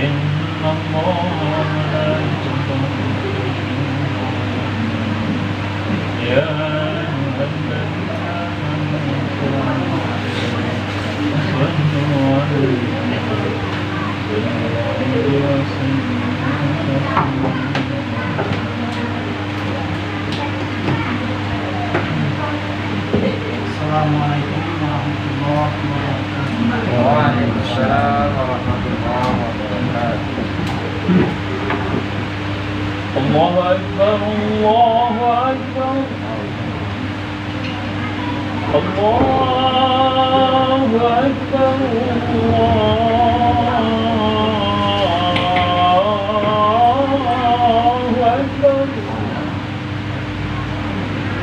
إن الله وملائكته يا أيها الذين آمنوا صلوا عليه Assalamualaikum warahmatullahi wabarakatuh. Waalaikumsalam warahmatullahi wabarakatuh. الله أكبر الله أكبر الله أكبر الله أكبر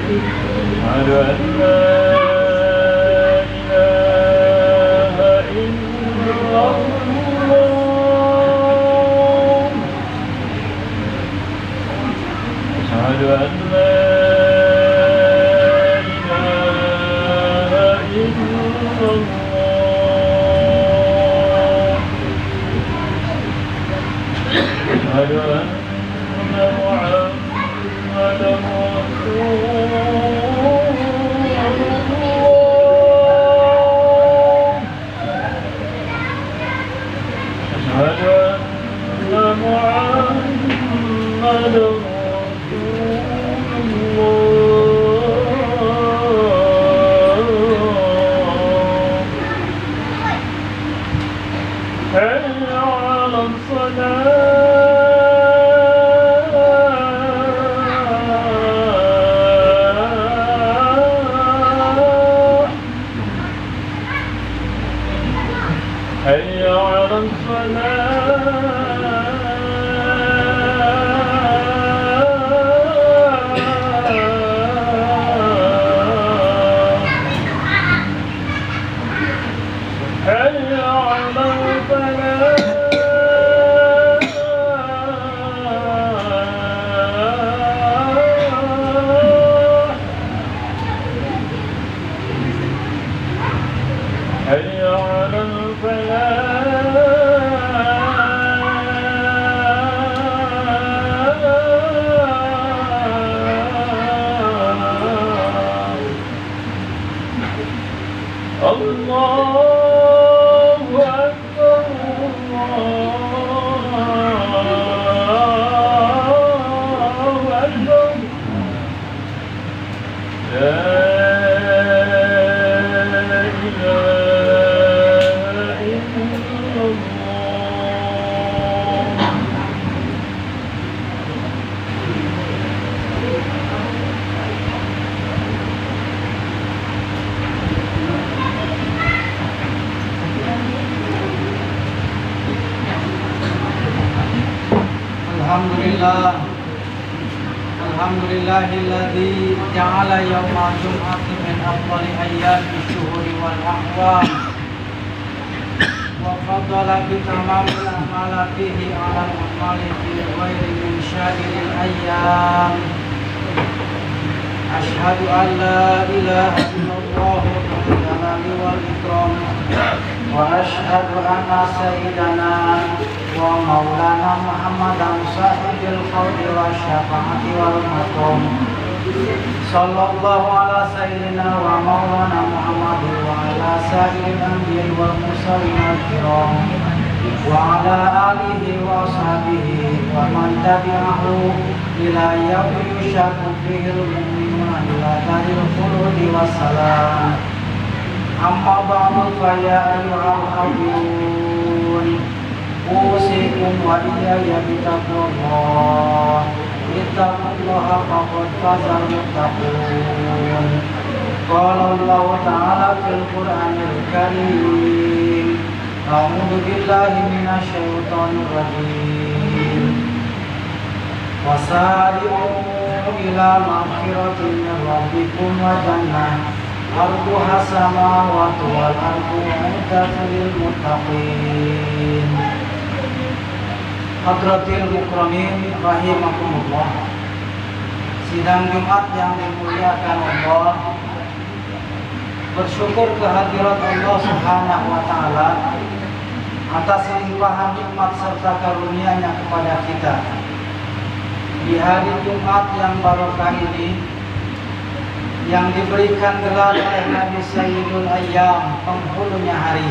أشهد أن لا إله إلا الله أشهد أن لا إله إلا الله أشهد أن محمدا رسول الله أشهد أن محمدا حي على الصلاة حي على الصلاة حي على الفلاح حي على الفلاح الله أكبر الله أكبر لا إله إلا الله Alhamdulillahilladzi ja'ala yawmal jum'ati min afdali ayyami syuhuri wal a'wam wa faddala bi tamamil a'mali fihi 'ala al-a'mali fi ghairi min sya'iril ayyam. Ashhadu an la ilaha illallah wal jalali wal ikram wa ashhadu anna sayyidana wa maulana Muhammadan sahibil qawli wa syafa'ati wal maqam. Sallallahu ala sayyidina wa maulana Muhammadin wa ala sayyidil anbiya'i wal mursalin al-kiram wa ala alihi wa ashabihi wa man tabi'ahu ila yaumi yushaku fihi al-mu'minuna ila daril khuludi wassalam. Amma ba'du fa ya ayyuhal habibun usikum wa iyaya bitaqwallah. Ittaqullaha faqad fazal muttaqun. Qala Allah ta'ala fil Qur'anil Karim. A'udzu billahi minasy syaithanir rajim. Wasari'u ila maghfiratin min rabbikum wa jannah arduha samawati wal ardu u'iddat lil muttaqin. Hadratil mukramin rahimakumullah. Sidang Jumat yang dimuliakan Allah, bersyukur kehadirat Allah Subhanahu wa taala atas limpahan nikmat serta karunia-Nya kepada kita. Di hari Jumat yang barokah ini, yang diberikan gelar oleh Nabi Sayyidul Ayyam, penghulunya hari.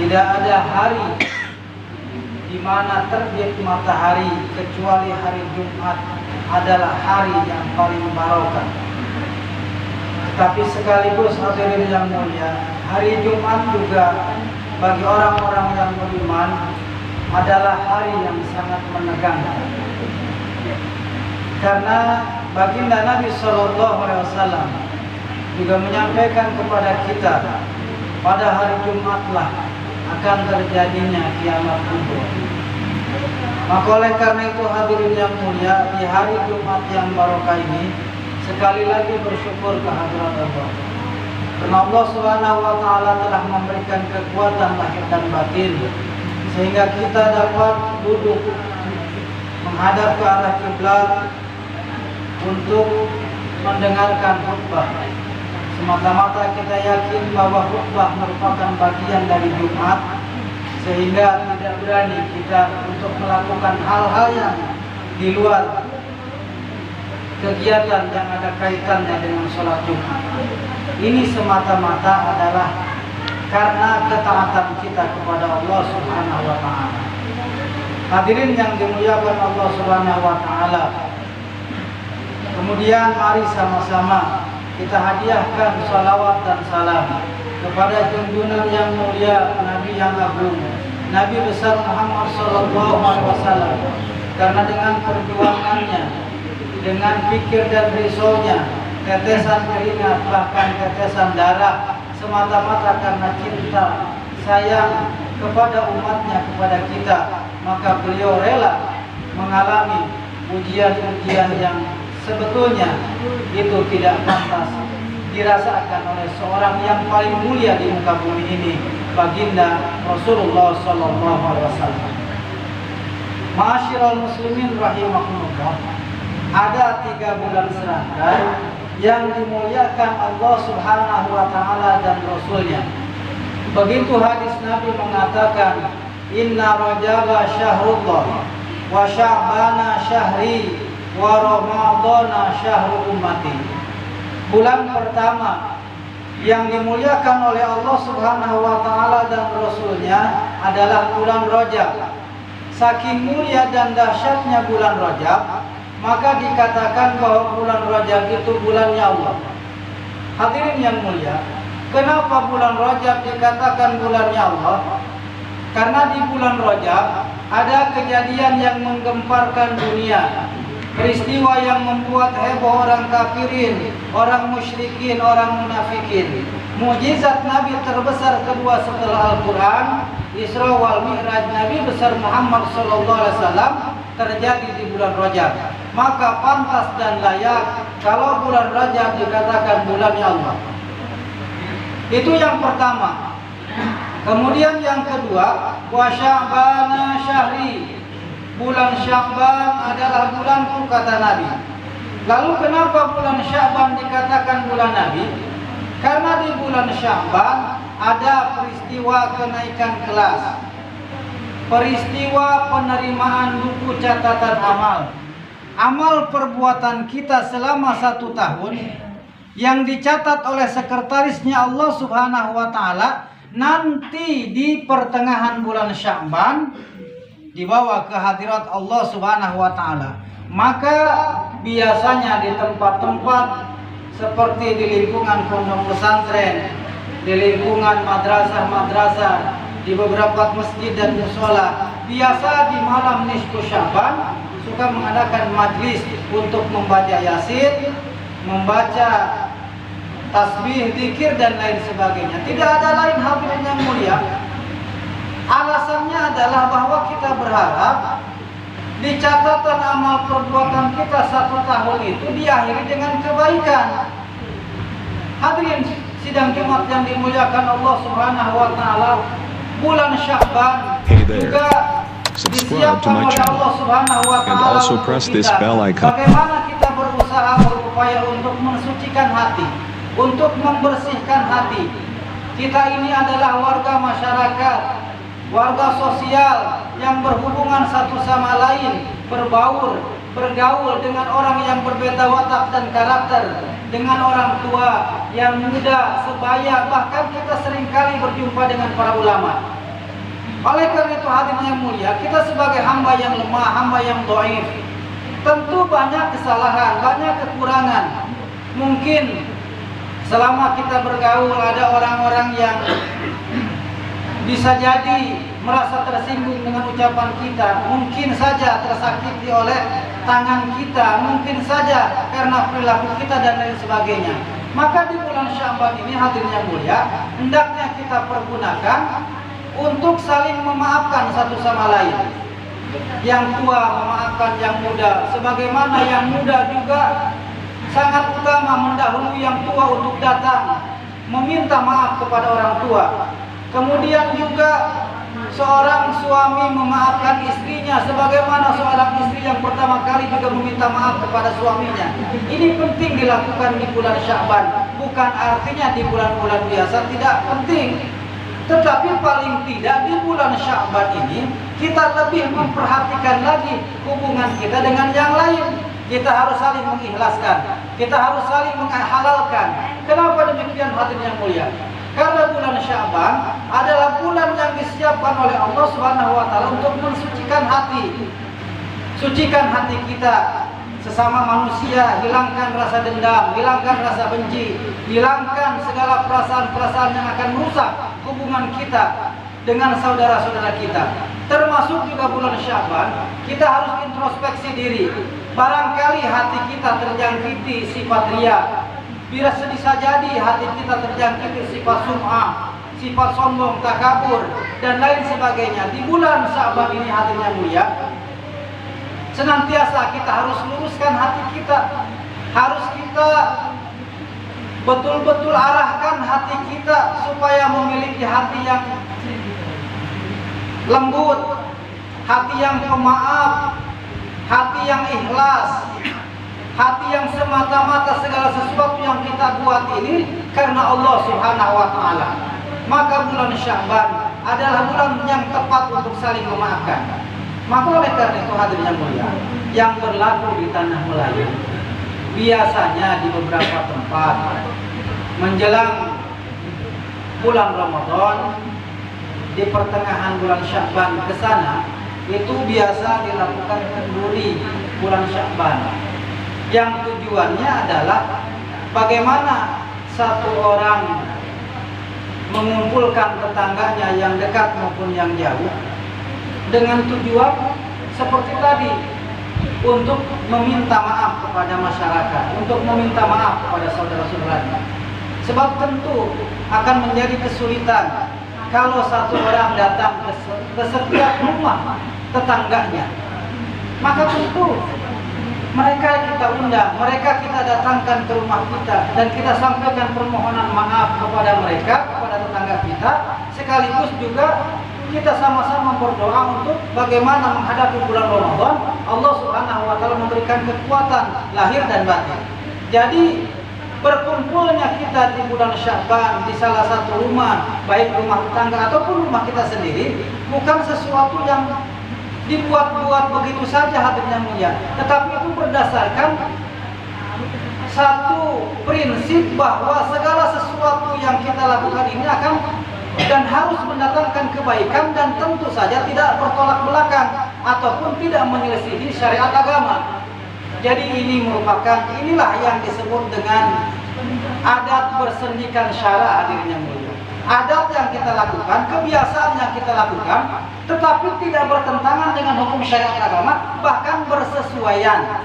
Tidak ada hari di mana terbit matahari kecuali hari Jumat adalah hari yang paling barokah. Tapi sekaligus hadirin yang mulia, hari Jumat juga bagi orang-orang yang beriman adalah hari yang sangat menegangkan. Karena baginda Nabi SAW juga menyampaikan kepada kita, pada hari Jumatlah akan terjadinya kiamat kubur. Maka oleh karena itu hadirin yang mulia, di hari Jumat yang barokah ini sekali lagi bersyukur kehadirat Allah. Karena Allah Subhanahu wa taala telah memberikan kekuatan lahir dan batin sehingga kita dapat duduk menghadap ke arah kiblat untuk mendengarkan khutbah. Semata-mata kita yakin bahwa khutbah merupakan bagian dari Jumat, sehingga tidak berani kita untuk melakukan hal-hal yang di luar kegiatan yang ada kaitannya dengan sholat Jumat. Ini semata-mata adalah karena ketaatan kita kepada Allah Subhanahu wa taala. Hadirin yang dimuliakan Allah Subhanahu wa taala. Kemudian mari sama-sama kita hadiahkan salawat dan salam kepada junjungan yang mulia, Nabi yang agung, Nabi besar Muhammad sallallahu alaihi wasallam. Karena dengan perjuangannya, dengan pikir dan risaunya, tetesan keringat bahkan tetesan darah, semata-mata karena cinta sayang kepada umatnya, kepada kita, maka beliau rela mengalami ujian-ujian yang sebetulnya itu tidak pantas dirasakan oleh seorang yang paling mulia di muka bumi ini, baginda Rasulullah sallallahu alaihi wasallam. Ma'asyiral muslimin rahimakumullah, ada 3 bulan serangkai yang dimuliakan Allah Subhanahu wa taala dan Rasulnya. Begitu hadis Nabi mengatakan, inna rajaba syahrullah wa sya'bana syahri wa ramadhana syahru ummati. Bulan pertama yang dimuliakan oleh Allah Subhanahu wa taala dan Rasulnya adalah bulan Rajab. Saking mulia dan dahsyatnya bulan Rajab, maka dikatakan bahwa bulan Rajab itu bulannya Allah. Hadirin yang mulia, kenapa bulan Rajab dikatakan bulannya Allah? Karena di bulan Rajab ada kejadian yang menggemparkan dunia, peristiwa yang membuat heboh orang kafirin, orang musyrikin, orang munafikin. Mukjizat Nabi terbesar kedua setelah Al-Quran, Isra wal Mi'raj Nabi besar Muhammad SAW terjadi di bulan Rajab. Maka pantas dan layak kalau bulan Rajab dikatakan bulannya Allah. Itu yang pertama. Kemudian yang kedua, wa sya'bana syahri. Bulan Sya'ban adalah bulanku, kata Nabi. Lalu kenapa bulan Sya'ban dikatakan bulan Nabi? Karena di bulan Sya'ban ada peristiwa kenaikan kelas, peristiwa penerimaan buku catatan amal. Amal perbuatan kita selama 1 tahun yang dicatat oleh sekretarisnya Allah Subhanahu wa taala, nanti di pertengahan bulan Sya'ban dibawa ke hadirat Allah Subhanahu wa taala. Maka biasanya di tempat-tempat seperti di lingkungan pondok pesantren, di lingkungan madrasah-madrasah, di beberapa masjid dan mushola, biasa di malam nisfu Sya'ban suka mengadakan majlis untuk membaca Yasin, membaca tasbih, zikir dan lain sebagainya. Tidak ada lain hadirin yang mulia. Alasannya adalah bahwa kita berharap di catatan amal perbuatan kita 1 tahun itu diakhiri dengan kebaikan. Hadirin sidang Jumat yang dimuliakan Allah Subhanahu wa taala, bulan Sya'ban juga Subscribe to disiapkan my oleh channel Allah Subhanahu wa and taala also untuk press this kita. bell icon. Bagaimana kita berusaha berupaya untuk mensucikan hati, untuk membersihkan hati. Kita ini adalah warga masyarakat warga sosial yang berhubungan satu sama lain, berbaur, bergaul dengan orang yang berbeda watak dan karakter, dengan orang tua yang muda, sebaya, bahkan kita seringkali berjumpa dengan para ulama. Oleh karena itu hadirin yang mulia, kita sebagai hamba yang lemah, hamba yang dhaif, tentu banyak kesalahan, banyak kekurangan. Mungkin selama kita bergaul ada orang-orang yang bisa jadi merasa tersinggung dengan ucapan kita, mungkin saja tersakiti oleh tangan kita, mungkin saja karena perilaku kita dan lain sebagainya. Maka di bulan Sya'ban ini hadirin yang mulia, hendaknya kita pergunakan untuk saling memaafkan satu sama lain. Yang tua memaafkan yang muda, sebagaimana yang muda juga sangat utama mendahului yang tua untuk datang meminta maaf kepada orang tua. Kemudian juga seorang suami memaafkan istrinya, sebagaimana seorang istri yang pertama kali juga meminta maaf kepada suaminya. Ini penting dilakukan di bulan Sya'ban. Bukan artinya di bulan-bulan biasa tidak penting, tetapi paling tidak di bulan Sya'ban ini kita lebih memperhatikan lagi hubungan kita dengan yang lain. Kita harus saling mengikhlaskan, kita harus saling menghalalkan. Kenapa demikian hadirin yang mulia? Karena bulan Sya'ban adalah bulan yang disiapkan oleh Allah Subhanahu wa taala untuk mensucikan hati. Sucikan hati kita sesama manusia, hilangkan rasa dendam, hilangkan rasa benci, hilangkan segala perasaan-perasaan yang akan merusak hubungan kita dengan saudara-saudara kita. Termasuk juga bulan Sya'ban, kita harus introspeksi diri. Barangkali hati kita terjangkiti sifat riya. Bisa jadi hati kita terjangkiti sifat sum'ah, sifat sombong, takabur, dan lain sebagainya. Di bulan Sya'ban ini hadirin yang mulia, senantiasa kita harus luruskan hati kita. Harus kita betul-betul arahkan hati kita supaya memiliki hati yang lembut, hati yang pemaaf, hati yang ikhlas, hati yang semata-mata segala sesuatu yang kita buat ini karena Allah Subhanahu wa taala. Maka bulan Sya'ban adalah bulan yang tepat untuk saling memaafkan. Maka oleh karena itu hadirin yang mulia, yang berlaku di tanah Melayu, biasanya di beberapa tempat menjelang bulan Ramadan, di pertengahan bulan Sya'ban ke sana, itu biasa dilakukan kenduri bulan Sya'ban. Yang tujuannya adalah bagaimana satu orang mengumpulkan tetangganya yang dekat maupun yang jauh dengan tujuan seperti tadi, untuk meminta maaf kepada masyarakat, untuk meminta maaf kepada saudara-saudaranya. Sebab tentu akan menjadi kesulitan kalau satu orang datang ke setiap rumah tetangganya. Maka tentu mereka kita undang, mereka kita datangkan ke rumah kita, dan kita sampaikan permohonan maaf kepada mereka, kepada tetangga kita. Sekaligus juga kita sama-sama berdoa untuk bagaimana menghadapi bulan Ramadan. Allah Subhanahu wa taala memberikan kekuatan lahir dan batin. Jadi berkumpulnya kita di bulan Sya'ban di salah satu rumah, baik rumah tetangga ataupun rumah kita sendiri, bukan sesuatu yang dibuat-buat begitu saja hadirin yang mulia, tetapi itu berdasarkan satu prinsip bahwa segala sesuatu yang kita lakukan ini akan dan harus mendatangkan kebaikan, dan tentu saja tidak bertolak belakang ataupun tidak menyelisihi syariat agama. Jadi inilah yang disebut dengan adat bersendikan syara hadirin yang mulia. Adat yang kita lakukan, kebiasaan yang kita lakukan, tetapi tidak bertentangan dengan hukum syariat agama, bahkan bersesuaian.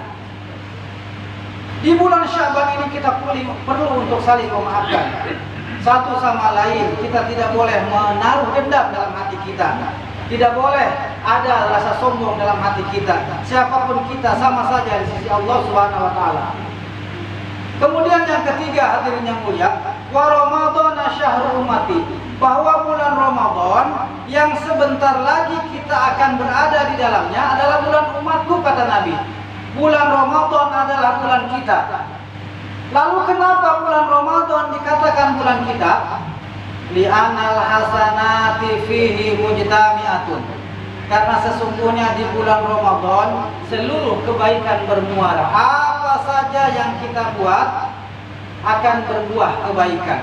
Di bulan Sya'ban ini kita perlu untuk saling memaafkan satu sama lain. Kita tidak boleh menaruh dendam dalam hati kita, tidak boleh ada rasa sombong dalam hati kita. Siapapun kita sama saja di sisi Allah Subhanahu wa taala. Kemudian yang ketiga hadirin yang mulia, wa ramadhana syahrul ummati, bahwa bulan Ramadan yang sebentar lagi kita akan berada di dalamnya adalah bulan umatku, kata Nabi. Bulan Ramadan adalah bulan kita. Lalu kenapa bulan Ramadan dikatakan bulan kita? li'anal hasanati fihi mujtami'atun. Karena sesungguhnya di bulan Ramadan seluruh kebaikan bermuara. Apa saja yang kita buat akan berbuah kebaikan.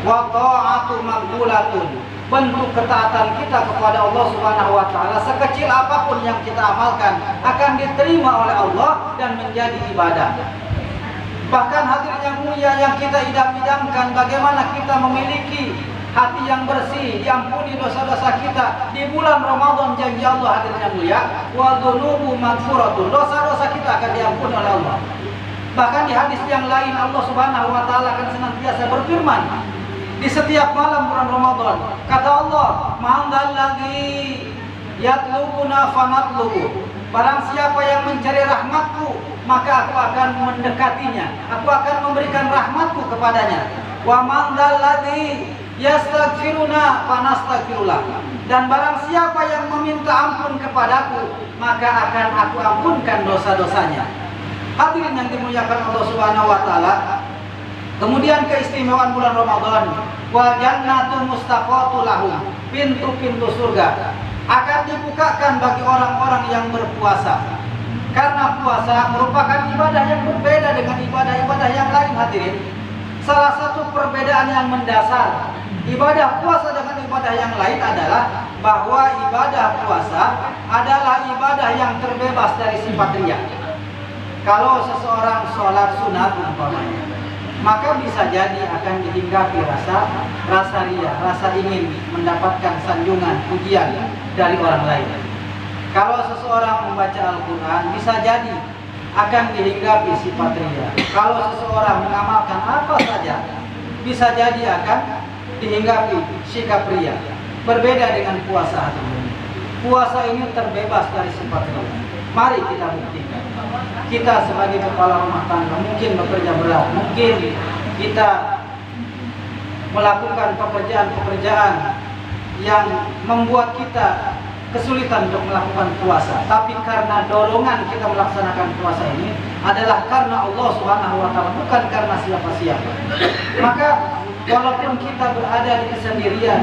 Wa ta'atu maqbulatun. Bentuk ketaatan kita kepada Allah Subhanahu wa taala sekecil apapun yang kita amalkan akan diterima oleh Allah dan menjadi ibadah. Bahkan hadirin yang mulia yang kita idam-idamkan bagaimana kita memiliki hati yang bersih, diampuni dosa-dosa kita di bulan Ramadan. Janji Allah hadirin yang mulia, wa dzunubu maghfuratun. Dosa-dosa kita akan diampuni oleh Allah. Bahkan di hadis yang lain Allah Subhanahu wa taala akan senantiasa berfirman di setiap malam bulan Ramadan. Kata Allah, "Man dzalladzi yatlubuna fanatlubu." Barang siapa yang mencari rahmatku, maka aku akan mendekatinya. Aku akan memberikan rahmatku kepadanya. Wa man dzalladzi yastaghfiruna fanastaghfirullah. Dan barang siapa yang meminta ampun kepadaku, maka akan aku ampunkan dosa-dosanya. Hadirin yang dimuliakan Allah Subhanahu wa taala. Kemudian keistimewaan bulan Ramadan, wa jannatu mustaqatu lahum. Pintu-pintu surga akan dibukakan bagi orang-orang yang berpuasa. Karena puasa merupakan ibadah yang berbeda dengan ibadah-ibadah yang lain hadirin. Salah satu perbedaan yang mendasar ibadah puasa dengan ibadah yang lain adalah bahwa ibadah puasa adalah ibadah yang terbebas dari sifat riya. Kalau seseorang sholat sunat umpamanya, maka bisa jadi akan dihinggapi rasa riya, rasa ingin mendapatkan sanjungan, pujian dari orang lain. Kalau seseorang membaca Al-Quran, bisa jadi akan dihinggapi sifat riya. Kalau seseorang mengamalkan apa saja, bisa jadi akan dihinggapi sikap riya. Berbeda dengan puasa hati. Puasa ini terbebas dari sifat riya. Mari kita buktikan. Kita sebagai kepala rumah tangga mungkin bekerja berat, mungkin kita melakukan pekerjaan-pekerjaan yang membuat kita kesulitan untuk melakukan puasa. Tapi karena dorongan kita melaksanakan puasa ini adalah karena Allah Subhanahu wa taala, bukan karena siapa-siapa. Maka walaupun kita berada di kesendirian,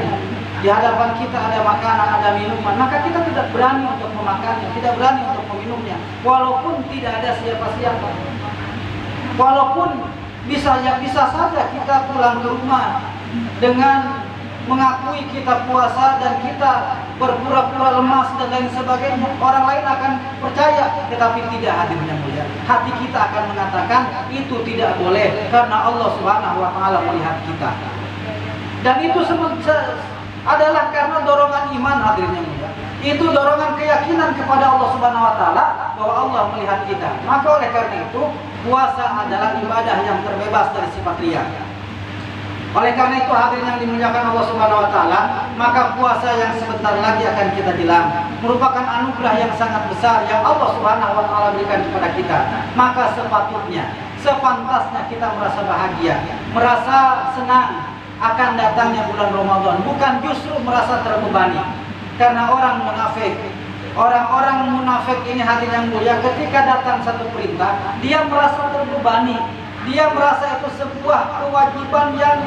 di hadapan kita ada makanan, ada minuman, maka kita tidak berani untuk memakannya, tidak berani untuk meminumnya. Walaupun tidak ada siapa-siapa, walaupun bisa saja kita pulang ke rumah dengan mengakui kita puasa dan kita berpura-pura lemas dan lain sebagainya, orang lain akan percaya. Tetapi tidak, hadirin yang mulia, hati kita akan mengatakan itu tidak boleh karena Allah Subhanahu wa taala melihat kita. Dan itu adalah karena dorongan iman, hadirin yang mulia. Itu dorongan keyakinan kepada Allah Subhanahu wa taala bahwa Allah melihat kita. Maka oleh karena itu, puasa adalah ibadah yang terbebas dari sifat riya. Oleh karena itu hadirin yang dimuliakan Allah Subhanahu wa taala, maka puasa yang sebentar lagi akan kita dilam merupakan anugerah yang sangat besar yang Allah Subhanahu wa taala berikan kepada kita. Maka sepatutnya, sepantasnya kita merasa bahagia, merasa senang akan datangnya bulan Ramadan, bukan justru merasa terbebani. Karena orang munafik, orang-orang munafik ini hadirin yang mulia, ketika datang satu perintah, dia merasa terbebani. Dia merasa itu sebuah kewajiban yang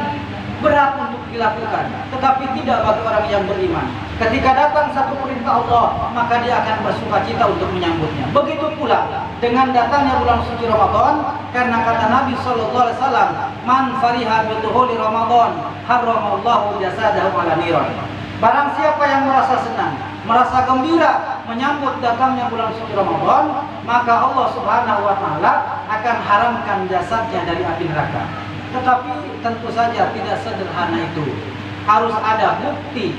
berat untuk dilakukan. Tetapi tidak bagi orang yang beriman. Ketika datang satu perintah Allah, maka dia akan bersukacita untuk menyambutnya. Begitu pula dengan datangnya bulan suci Ramadan, karena kata Nabi SAW, "Man fariha biduhuli Ramadan, harramallahu jasadahu ala niran." Barang siapa yang merasa senang, merasa gembira menyambut datangnya bulan suci Ramadan, maka Allah Subhanahu wa taala akan haramkan jasadnya dari api neraka. Tetapi tentu saja tidak sederhana itu. Harus ada bukti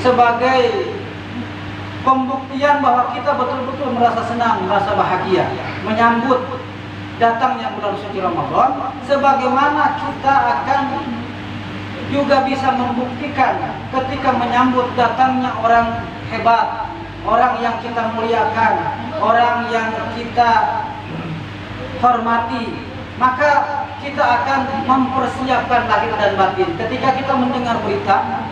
sebagai pembuktian bahwa kita betul-betul merasa senang, merasa bahagia menyambut datangnya bulan suci Ramadan, sebagaimana kita akan juga bisa membuktikan ketika menyambut datangnya orang hebat, orang yang kita muliakan, orang yang kita hormati, maka kita akan mempersiapkan lahir dan batin. Ketika kita mendengar berita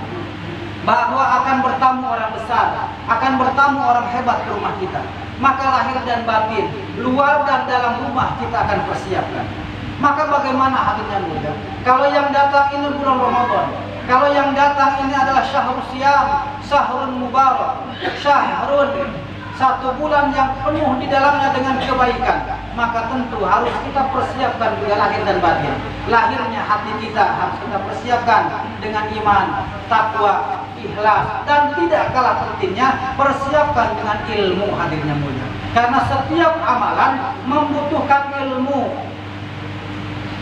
bahwa akan bertamu orang besar, akan bertamu orang hebat ke rumah kita, maka lahir dan batin, luar dan dalam rumah kita akan persiapkan. Maka bagaimana hadirnya mulia? Kalau yang datang ini bulan Ramadan, kalau yang datang ini adalah syahrul siyam, syahrul mubarak, syahrul satu bulan yang penuh di dalamnya dengan kebaikan, maka tentu harus kita persiapkan juga lahir dan batin. Lahirnya hati kita harus kita persiapkan dengan iman, takwa, ikhlas, dan tidak kalah pentingnya persiapkan dengan ilmu hadirnya mulia. Karena setiap amalan membutuhkan ilmu.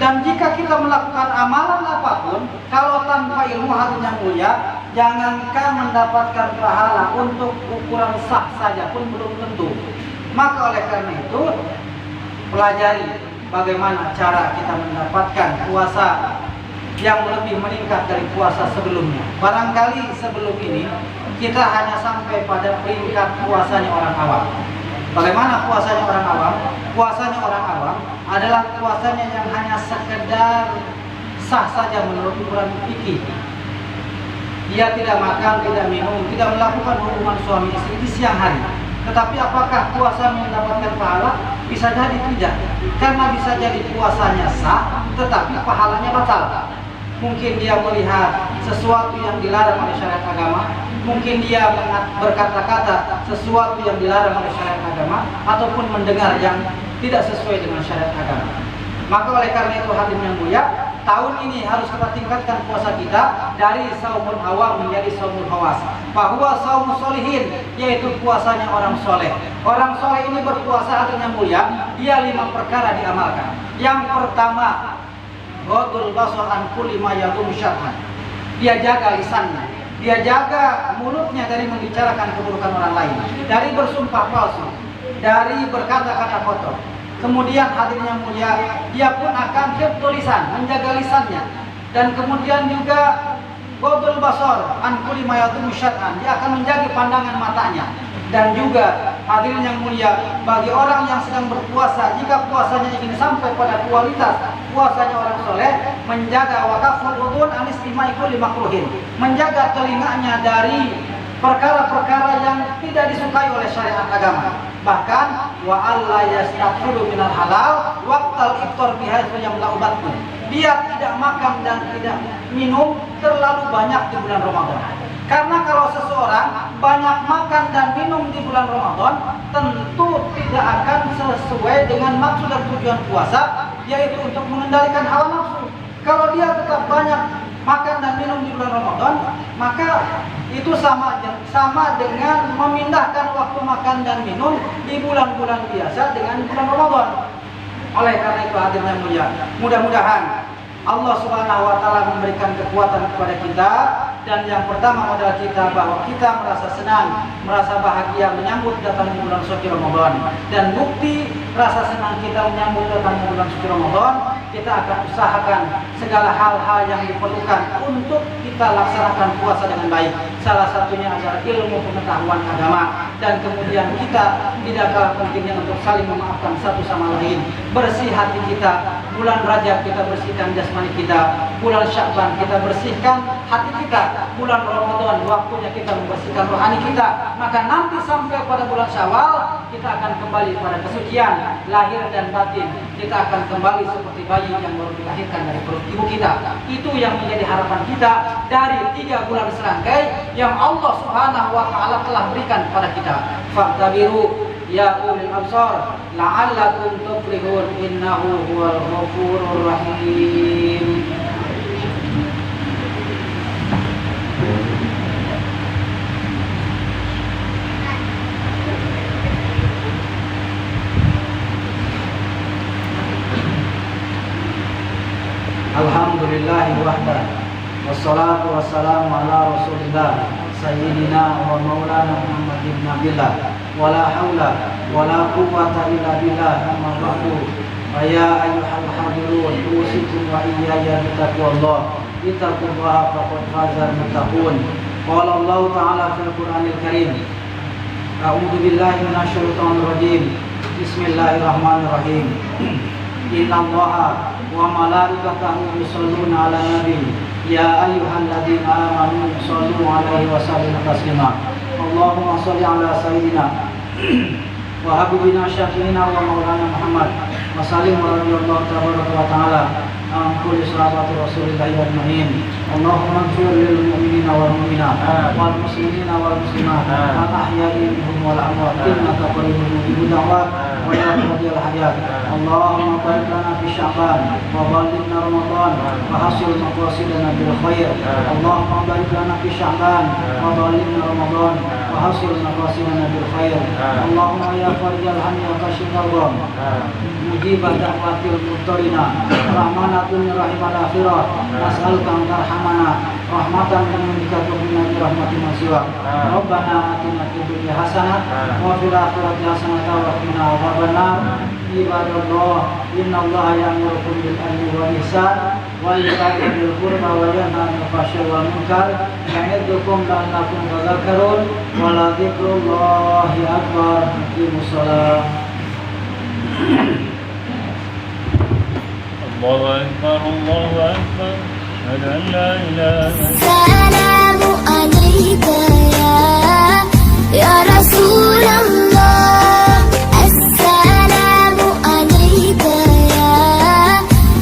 Dan jika kita melakukan amalan apapun, kalau tanpa ilmu hadirnya mulia, jangankan mendapatkan pahala untuk ukuran sah saja pun belum tentu. Maka oleh karena itu, pelajari bagaimana cara kita mendapatkan puasa yang lebih meningkat dari puasa sebelumnya. Barangkali sebelum ini kita hanya sampai pada peringkat puasanya orang awam. Bagaimana puasanya orang awam? Puasanya orang awam adalah puasanya yang hanya sekedar sah saja menurut ukuran fikih. Dia tidak makan, tidak minum, tidak melakukan hubungan suami istri di siang hari. Tetapi apakah puasa mendapatkan pahala? Bisa jadi tidak. Karena bisa jadi puasanya sah, tetapi pahalanya batal. Mungkin dia melihat sesuatu yang dilarang oleh syariat agama, mungkin dia berkata-kata sesuatu yang dilarang oleh syariat agama, ataupun mendengar yang tidak sesuai dengan syariat agama. Maka oleh karena itu hadirin yang mulia, tahun ini harus kita tingkatkan puasa kita dari saumul awam menjadi saumul khawas. Bahwa saumul solihin, yaitu puasanya orang soleh. Orang soleh ini berpuasa hadirin yang mulia, dia 5 perkara diamalkan. Yang pertama, Ghaddul basar an kulli ma yadum syar'an. Dia jaga lisannya, dia jaga mulutnya dari membicarakan keburukan orang lain, dari bersumpah palsu, dari berkata-kata kotor. Kemudian hadirnya mulia, dia pun akan hifdzul lisan, menjaga lisannya. Dan kemudian juga Ghaddul basar an kulli ma yadum syar'an, dia akan menjaga pandangan matanya. Dan juga hadirin yang mulia, bagi orang yang sedang berpuasa, jika puasanya ingin sampai pada kualitas puasanya orang soleh, menjaga wakaful udhun anis imaikul limakruhin, menjaga telinganya dari perkara-perkara yang tidak disukai oleh syariat agama. Bahkan wa alla yastaghfiru minal halal waqtal iftar bihaitsu yamla'u batnu. Dia tidak makan dan tidak minum terlalu banyak di bulan Ramadan. Karena kalau seseorang banyak makan dan minum di bulan Ramadan, tentu tidak akan sesuai dengan maksud dan tujuan puasa, yaitu untuk mengendalikan hawa nafsu. Kalau dia tetap banyak makan dan minum di bulan Ramadan, maka itu sama dengan memindahkan waktu makan dan minum di bulan-bulan biasa dengan bulan Ramadan. Oleh karena itu hadirin yang mulia, mudah-mudahan Allah Subhanahu wa taala memberikan kekuatan kepada kita. Dan yang pertama adalah kita bahwa kita merasa senang, merasa bahagia menyambut datangnya bulan suci Ramadan. Dan bukti rasa senang kita menyambut datangnya bulan suci Ramadan, kita akan usahakan segala hal-hal yang diperlukan untuk kita laksanakan puasa dengan baik. Salah satunya adalah ilmu pengetahuan agama. Dan kemudian kita tidak kalah pentingnya untuk saling memaafkan satu sama lain. Bersih hati kita. Bulan Rajab kita bersihkan jasmani kita. Bulan Sya'ban kita bersihkan hati kita. Bulan Ramadan waktunya kita membersihkan rohani kita. Maka nanti sampai pada bulan Syawal kita akan kembali pada kesucian lahir dan batin. Kita akan kembali seperti bayi yang baru dilahirkan dari perut ibu kita. Itu yang menjadi harapan kita dari 3 bulan serangkai yang Allah Subhanahu wa taala telah berikan kepada kita. Fa'tabiru ya ulil absar la'allakum tuflihun innahu huwal ghafurur rahim. Alhamdulillahi wahda wassalatu wassalamu ala rasulillah sayyidina wa maulana Muhammad ibn Abdillah wala haula wala quwwata illa billah amma ba'du. Ya ayyuhal hadirun usikum wa iyaya bitaqwallah ittaqullaha faqad fazal muttaqun. Qala Allah ta'ala fil Qur'anil Karim a'udzu billahi minasyaitonir rajim. Bismillahirrahmanirrahim. Innallaha wa malaikatahu yusholluna 'alan nabi ya ayyuhalladzina amanu shollu 'alaihi wa sallimu taslima. Allahumma sholli 'ala sayyidina wa habibina syafiina wa maulana Muhammad wa sallim wa radiyallahu tabaraka wa ta'ala an kulli sahabati Rasulillah ajma'in. Allahumma ighfir lil mu'minina wal mu'minat wal muslimina wal muslimat al ahya'i minhum wal amwat innaka qaribun mujibud da'wat wa ya qadiyal hajat. Allahumma barik lana fi Sya'ban wa ballighna Ramadan wa hasil maqasidana bil khair. Allahumma barik lana fi Sya'ban wa ballighna Ramadan wa hasil maqasidana bil khair. Allahumma ya farijal hammi ya kashifal gham mujibah da'watil mudtarina rahmanatun rahimal akhirah nas'aluka an tarhamana rahmatan min indika tughna bi rahmatin wasiwa. Rabbana atina fid dunya hasanah wa fil akhirati hasanah wa qina adzabannar. Ibadallah innallaha ya'murukum bil adli wal ihsan wa ita'i dzil qurba wa yanha 'anil fahsya'i wal munkar ya'idzukum la'allakum tadhakkarun wa la dzikrullahi akbar. Aqimus shalah. الله أكبر الله أكبر أشهد أن لا إله إلا الله. السلام عليك يا رسول الله. السلام عليك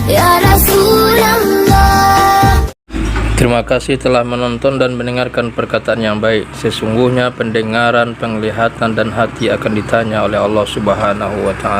يا رسول الله. Terima kasih telah menonton dan mendengarkan perkataan yang baik. Sesungguhnya pendengaran, penglihatan, dan hati akan ditanya oleh Allah Subhanahu wa Ta'ala.